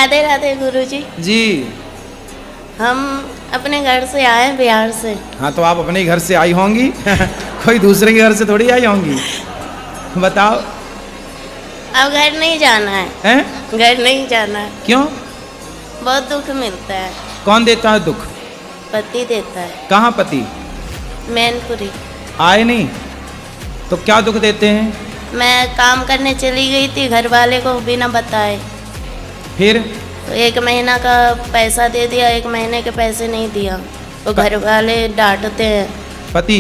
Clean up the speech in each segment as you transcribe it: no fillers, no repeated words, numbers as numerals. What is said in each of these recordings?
राधे राधे गुरुजी। जी। हम अपने घर से आए हैं, बिहार से। हाँ, तो आप अपने घर से आई होंगी कोई दूसरे के घर से थोड़ी आई होंगी। बताओ। अब घर नहीं जाना है। हैं? घर नहीं जाना है। क्यों? बहुत दुख मिलता है। कौन देता है दुख? पति देता है। कहाँ पति? मैनपुरी। आए नहीं तो क्या दुख देते हैं? मैं काम करने चली गई थी, घर वाले को बिना बताए। फिर? तो 1 महीना का पैसा दे दिया, 1 महीने के पैसे नहीं दिया तो घर वाले डांटते हैं। पति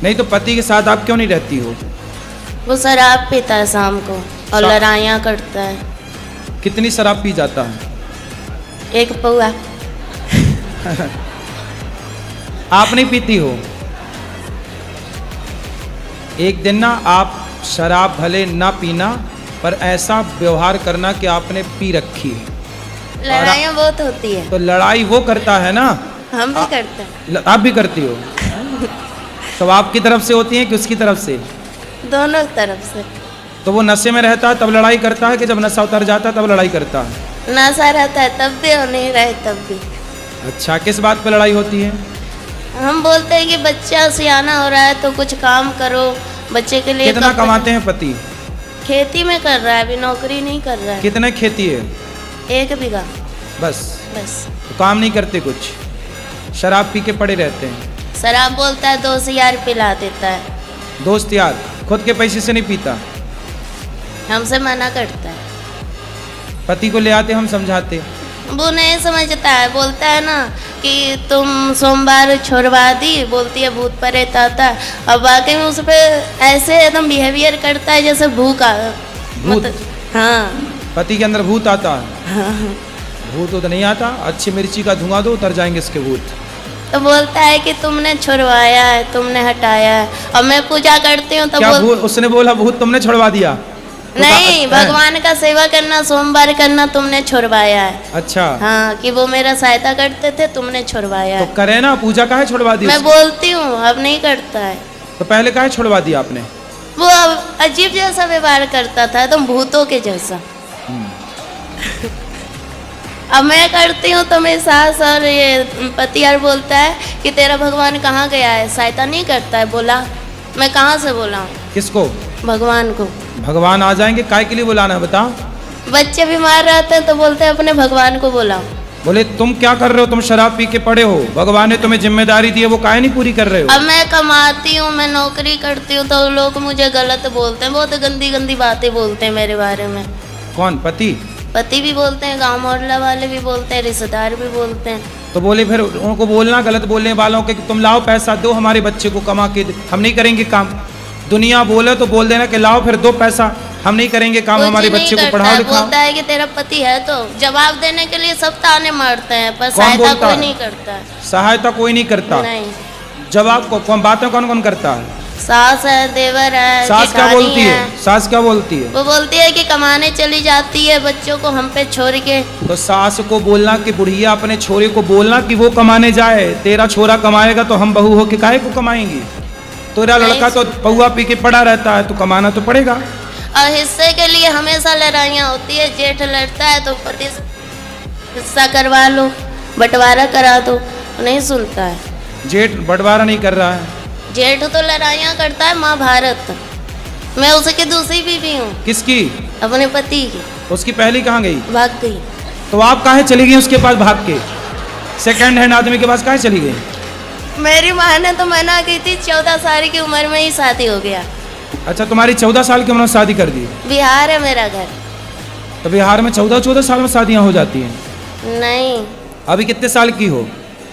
नहीं तो पति के साथ आप क्यों नहीं रहती हो? वो शराब पीता है शाम को और लड़ाइयाँ करता है। कितनी शराब पी जाता है? 1 पौआ। आप नहीं पीती हो? एक दिन ना आप शराब भले ना पीना पर ऐसा व्यवहार करना कि आपने पी रखी है। लड़ाइयाँ बहुत होती है। तो लड़ाई वो करता है ना, हम भी करते हैं। आप भी करती हो? तो आपकी तरफ से होती है कि उसकी तरफ से? दोनों तरफ से। तो वो नशे में रहता है तब लड़ाई करता है कि जब नशा उतर जाता है तब लड़ाई करता है? नशा रहता है तब भी और नहीं रहे तब भी। अच्छा, किस बात पे लड़ाई होती है? हम बोलते हैं कि बच्चा सियाना हो रहा है तो कुछ काम करो बच्चे के लिए। कितना कमाते हैं पति? खेती में कर रहा है, अभी नौकरी नहीं कर रहा है। कितने खेती है? 1 बीघा। बस? बस। तो काम नहीं करते कुछ, शराब पी के पड़े रहते हैं। शराब बोलता है 2 यार पिला देता है। दोस्त यार, खुद के पैसे से नहीं पीता? हमसे मना करता है। पति को ले आते, हम समझाते। वो नहीं समझता है, बोलता है ना कि तुम सोमवार छोड़वा दी, बोलती है भूत प्रेत आता है। अब वाकई में उस पर ऐसे एकदम बिहेवियर करता है जैसे भूत। हाँ, पति के अंदर भूत आता है? हाँ। भूत तो नहीं आता, अच्छी मिर्ची का धुआं दो उतर जाएंगे इसके भूत। तो बोलता है कि तुमने छुड़वाया है, तुमने हटाया है। और मैं पूजा करती हूँ तो क्या उसने बोला भूत तुमने छुड़वा दिया? नहीं, भगवान का सेवा करना, सोमवार करना तुमने छुड़वाया है। अच्छा। हाँ, कि वो मेरा सहायता करते थे, तुमने छुड़वाया तो है। करे ना, पूजा काहे छुड़वा दी? मैं बोलती हूँ, अब नहीं करता है। तो पहले काहे छुड़वा दिया आपने? वो अजीब जैसा व्यवहार करता था, एकदम भूतों के जैसा। अब मैं करती हूँ तो मेरी सास और ये पति यार बोलता है कि तेरा भगवान कहाँ गया है, सहायता नहीं करता है। बोला मैं कहाँ से बोला हूँ? किसको? भगवान को। भगवान आ जाएंगे, काय के लिए बुलाना है बताओ? बच्चे बीमार रहते हैं तो बोलते हैं अपने भगवान को बुलाओ। बोले तुम क्या कर रहे हो, तुम शराब पी के पड़े हो, भगवान ने तुम्हें जिम्मेदारी दी है, वो काहे नहीं पूरी कर रहे हो? अब मैं कमाती हूँ, मैं नौकरी करती हूँ तो लोग मुझे गलत बोलते हैं, बहुत गंदी गंदी बातें बोलते हैं मेरे बारे में। कौन? पति? पति भी बोलते हैं, गांव मोहल्ला वाले भी बोलते हैं, रिश्तेदार भी बोलते हैं। तो बोले फिर उनको बोलना गलत बोलने वालों के कि तुम लाओ पैसा दो, हमारे बच्चे को कमा के हम नहीं करेंगे काम। दुनिया बोले तो बोल देना कि लाओ फिर दो पैसा, हम नहीं करेंगे काम, हमारे बच्चे को पढ़ाओ लिखाओ। बोलता है कि तेरा पति है तो जवाब देने के लिए सब ताने मारते हैं, पर सहायता कोई नहीं करता है। सहायता कोई नहीं करता? नहीं। जवाब को कौन, बातें कौन कौन करता है? सास है, देवर है। सास क्या बोलती है? सास क्या बोलती है? वो बोलती है कि कमाने चली जाती है बच्चों को हम पे छोड़ के। तो सास को बोलना कि बुढ़िया अपने छोरे को बोलना कि वो कमाने जाए, तेरा छोरा कमाएगा तो हम बहू हो के काहे को कमाएंगी? तेरा लड़का तो पौआ पी के पड़ा रहता है, तो कमाना तो पड़ेगा। और हिस्से के लिए हमेशा लड़ाइयाँ होती है, जेठ लड़ता है तो पति हिस्सा करवा लो, बंटवारा करा दो, नहीं सुनता है। जेठ बंटवारा नहीं कर रहा है? जेठ तो लड़ाइयाँ करता है, महाभारत। मैं उसकी दूसरी बीवी हूँ। किसकी? अपने पति की। उसकी पहली कहाँ गई? भाग गई। तो आप काहे चली गई उसके पास भाग के? सेकंड हैंड आदमी के पास काहे चली गई? मेरी माँ ने तो मना की थी, 14 साल की उम्र में ही शादी हो गया। अच्छा, तुम्हारी 14 साल की उम्र में शादी कर दी? बिहार है मेरा घर। तो बिहार में 14 साल में शादियाँ हो जाती हैं? नहीं। अभी कितने साल की हो?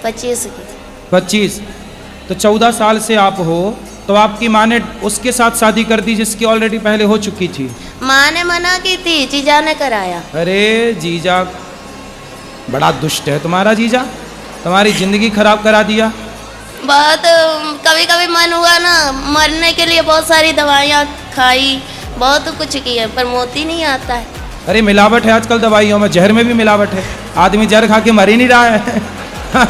25 की। 25? तो 14 साल से आप हो, तो आपकी माँ ने उसके साथ शादी कर दी जिसकी ऑलरेडी पहले हो चुकी थी? माँ ने मना की थी, जीजा ने कराया। अरे जीजा बड़ा दुष्ट है तुम्हारा जीजा, तुम्हारी जिंदगी खराब करा दिया। बहुत कभी कभी मन हुआ ना मरने के लिए, बहुत सारी दवाइयाँ खाई, बहुत कुछ किया, पर मोती नहीं आता है। अरे मिलावट है आजकल दवाइयों में, जहर में भी मिलावट है, आदमी जहर खा के मर ही नहीं रहा है।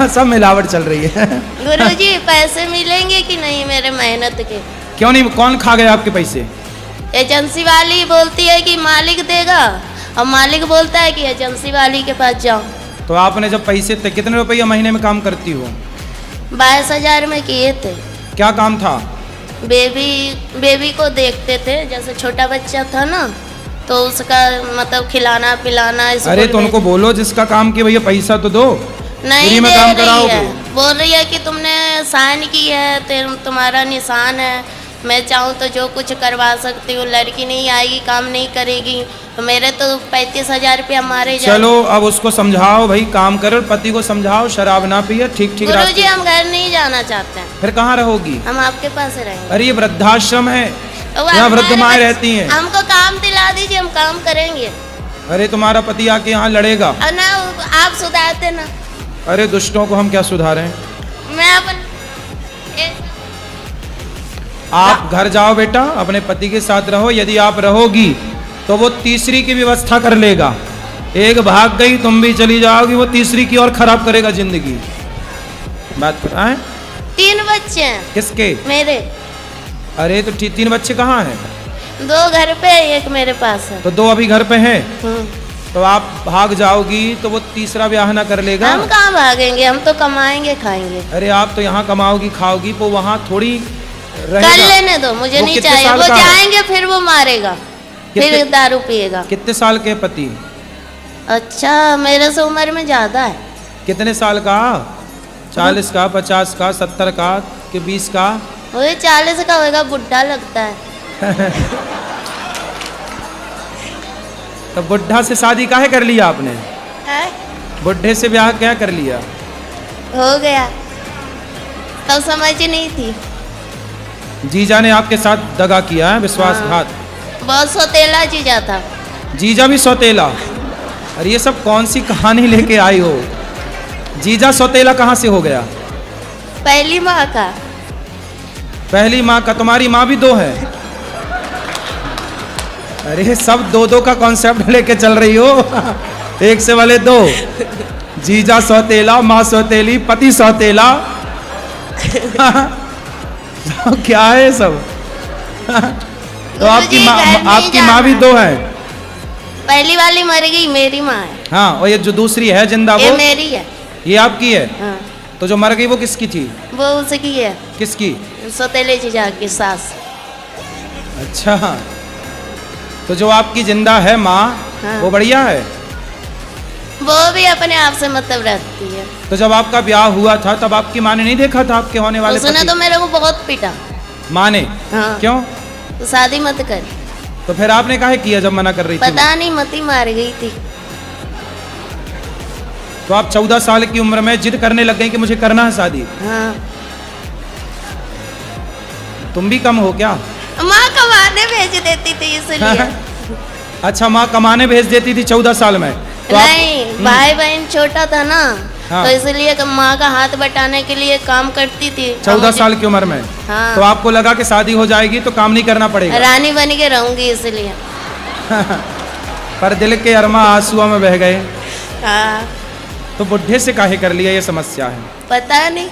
सब मिलावट चल रही है। गुरुजी पैसे मिलेंगे कि नहीं मेरे मेहनत के? क्यों नहीं? कौन खा गया आपके पैसे? एजेंसी वाली बोलती है कि मालिक देगा, अब मालिक बोलता है कि एजेंसी वाली के पास जाओ। तो आपने जब पैसे थे, कितने रुपये महीने में काम करती हो? 22,000 में किए थे। क्या काम था? बेबी को देखते थे, जैसे छोटा बच्चा था ना, तो उसका मतलब खिलाना पिलाना। अरे तो उनको बोलो जिसका काम किया भैया पैसा तो दो, नहीं फ्री में दे काम रही कराओगे। है, बोल रही है कि तुमने साइन की है, तुम्हारा निशान है, मैं चाहूँ तो जो कुछ करवा सकती हूँ, लड़की नहीं आएगी काम नहीं करेगी, तो मेरे तो 35,000 रुपया मारे जाए। चलो अब उसको समझाओ भाई, काम करो, पति को समझाओ शराब ना पिए, ठीक ठीक गुरुजी हम घर नहीं जाना चाहते हैं। फिर कहाँ रहोगी? हम आपके पास रहेंगे। अरे ये वृद्धाश्रम है, तो यहाँ वृद्ध हमारे माएँ बच्चे- रहती हैं। हमको काम दिला दीजिए, हम काम करेंगे। अरे तुम्हारा पति आके यहाँ लड़ेगा। और ना आप सुधारते ना। अरे दुष्टों को हम क्या सुधारें? मैं अपन आप घर जाओ बेटा, अपने पति के साथ रहो। यदि आप रहोगी तो वो तीसरी की व्यवस्था कर लेगा। एक भाग गई, तुम भी चली जाओगी, वो तीसरी की और खराब करेगा जिंदगी। बात कर रहा है? 3 बच्चे हैं किसके? मेरे। अरे तो 3 बच्चे कहाँ हैं? 2 घर पे, एक मेरे पास है। तो 2 अभी घर पे हैं। हम्म। तो आप भाग जाओगी तो वो तीसरा ब्याह ना कर लेगा। हम कहाँ भागेंगे, हम तो कमाएंगे खाएंगे। अरे आप तो यहाँ कमाओगी खाओगी, वो वहाँ थोड़ी कर रहेगा। लेने दो, मुझे वो नहीं कितने चाहिए। साल वो का है? जाएंगे फिर वो मारेगा, फिर कितने- दारू पिएगा। कितने साल के पति? अच्छा मेरे से उम्र में ज्यादा है। कितने साल का? 40 का, 50 का, 70 का कि 20 का? वही 40 का होगा, बुढ़ा लगता है। तो बुढ़ा से शादी काहे कर लिया आपने? है? बुढ़े से ब्याह क्या कर लिया? हो गया, तब समझ ही नहीं थी। जीजा ने आपके साथ दगा किया है, विश्वासघात। बहुत सौतेला जीजा था। जीजा भी सौतेला? अरे ये सब कौन सी कहानी लेके आई हो? जीजा सौतेला कहाँ से हो गया? पहली माँ का। पहली माँ का? तुम्हारी माँ भी 2 है? अरे सब 2-2 का कॉन्सेप्ट लेके चल रही हो। एक से वाले 2। जीजा सौतेला, माँ सौतेली, पति सौतेला। तो क्या है सब? तो आपकी माँ भी 2 है? पहली वाली मर गई, मेरी माँ है। हाँ, और ये जो दूसरी है जिंदा ये वो? मेरी है। ये आपकी है? हाँ। तो जो मर गई वो किसकी थी? वो उसकी है, किसकी? सौतेले जीजा की सास। अच्छा, तो जो आपकी जिंदा है माँ, हाँ। वो बढ़िया है? वो भी अपने आप से मतलब रखती है। तो जब आपका ब्याह हुआ था तब आपकी माँ ने नहीं देखा था आपके होने वाले उसने पति? तो मेरे को बहुत पीटा। माँ ने? हाँ। क्यों? तो शादी मत कर। तो फिर आपने काहे किया जब मना कर रही थी? पता नहीं, मती मार गई थी। तो आप 14 साल की उम्र में जिद करने लग गई कि मुझे करना है शादी। हाँ। तुम भी कम हो क्या? माँ कमाने भेज देती थी इसलिए। अच्छा, माँ कमाने भेज देती थी 14 साल में? तो नहीं, भाई बहन छोटा था ना, हाँ। तो इसलिए माँ का हाथ बटाने के लिए काम करती थी। 14 साल की उम्र में? हाँ। तो आपको लगा कि शादी हो जाएगी तो काम नहीं करना पड़ेगा। रानी बन के रहूंगी इसलिए। पर दिल के अरमा आंसुओं में बह गए। हाँ। तो बुढ़े से काहे कर लिया, ये समस्या है। पता नहीं।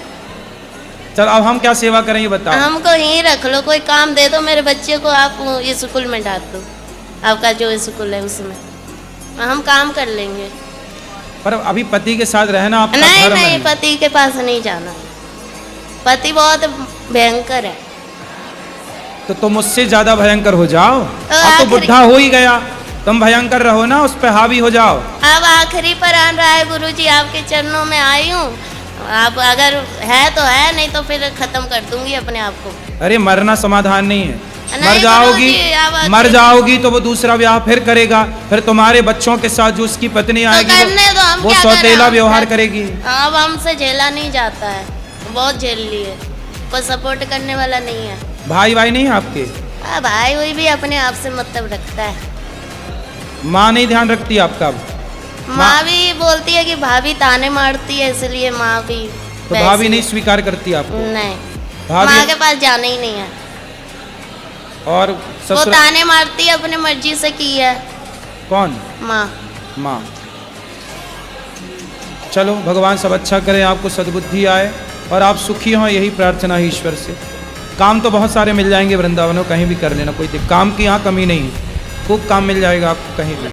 चल अब हम क्या सेवा करें ये बताओ। हमको यहीं रख लो, कोई काम दे दो, मेरे बच्चे को आप स्कूल में डाल दो, आपका जो स्कूल है उसमें, हम काम कर लेंगे। पर अभी पति के साथ रहना आपका नहीं धर्म नहीं, है। पति के पास नहीं जाना। पति बहुत भयंकर है। तो तुम उससे ज्यादा भयंकर हो जाओ। अब तो आखिरी- बुढ़ा हो ही गया, तुम भयंकर रहो ना, उस पे हावी हो जाओ। अब आखिरी पर आ रहा है गुरुजी, आपके चरणों में आई हूँ। आप अगर है तो है, नहीं तो फिर खत्म कर दूंगी अपने आप को। अरे मरना समाधान नहीं है। नहीं मर जाओगी, गुरुजी, अब मर जाओगी तो वो दूसरा ब्याह फिर करेगा, फिर तुम्हारे बच्चों के साथ जो उसकी पत्नी आएगी करने दो, हम वो क्या करें? सौतेला हम व्यवहार क्या- करेगी। अब हमसे झेला नहीं जाता है, बहुत झेल लिए, कोई सपोर्ट करने वाला नहीं है। भाई भाई नहीं है आपके? भाई वही भी अपने आप से मतलब रखता है। माँ नहीं ध्यान रखती आपका? माँ भी बोलती है कि भाभी ताने मारती है, इसलिए माँ भी तो वैसी भाभी है। नहीं स्वीकार करती आपको? नहीं, भाभी माँ के पास जाना ही नहीं है। और वो ससुर ताने मारती है, अपने मर्जी से की है। कौन? माँ। माँ। चलो भगवान सब अच्छा करें, आपको सद्बुद्धि आए और आप सुखी हों, यही प्रार्थना है ईश्वर से। काम तो बहुत सारे मिल जाएंगे वृंदावनों, कहीं भी कर लेना, कोई काम की यहाँ कमी नहीं है, खूब काम मिल जाएगा आपको कहीं भी।